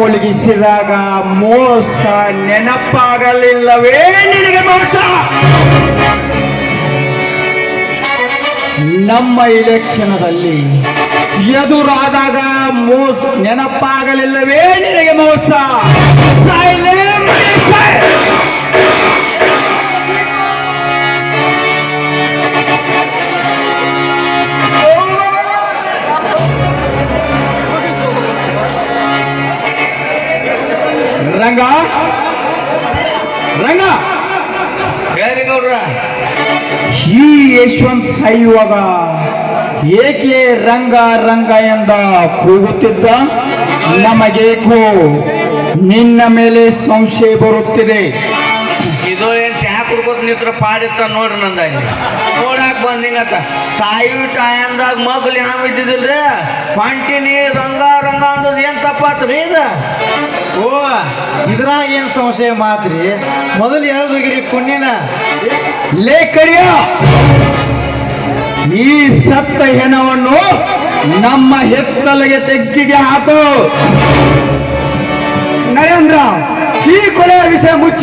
ಮುಳುಗಿಸಿದಾಗ ಮೋಸ ನೆನಪಾಗಲಿಲ್ಲವೇ ನಿನಗೆ ಮೋಸ? ನಮ್ಮ ಇಲೆಕ್ಷನದಲ್ಲಿ ಎದುರಾದಾಗ ಮೋಸ ನೆನಪಾಗಲಿಲ್ಲವೇ ನಿನಗೆ ಮೋಸ? ರಂಗ ರಂಗ ಹೇಳಿ ಗೌಡ್ರ. ಈ ಯಶವಂತ್ ಸಾಯುವಾಗ ಏಕೆ ರಂಗ ರಂಗ ಎಂದ ಕೂಗುತ್ತಿದ್ದ? ನಮಗೇಕೋ ನಿನ್ನ ಮೇಲೆ ಸಂಶಯ ಬರುತ್ತಿದೆ. ಇದು ಏನ್ ಚಹಾ ಕುಡ್ಕೋತ ನಿಂತ್ರ ಪಾಡಿತ್ತ ನೋಡ್ರಿ ನಂದಾಗಿ ನೋಡಾಕ್ ಬಂದಿಂಗತ್ತ. ಸಾಯು ಟೈಮ್ದಾಗ ಮಗ್ಲು ಯಾವ ಇದ್ದಿದಿಲ್ರಿ, ಹೊಂಟಿನಿ ರಂಗ ರಂಗ ಅನ್ನೋದು ಏನ್ ತಪ್ಪಾತ್ರಿ ಇದು? ಓ ಇದ್ರಾಗ ಏನ್ ಸಂಶಯ ಮಾತ್ರಿ? ಮೊದಲು ಹೇಳದೋಗಿರಿ ಪುಣ್ಯನ. ಲೇ ಕರಿಯ, ಈ ಸತ್ತ ಹೆಣವನ್ನು ನಮ್ಮ ಹೆತ್ತಲಿಗೆ ತೆಗ್ಗಿಗೆ ಹಾಕು. ನರೇಂದ್ರ, ಈ ಕೊಲೆಯ ವಿಷಯ ಮುಚ್ಚಿ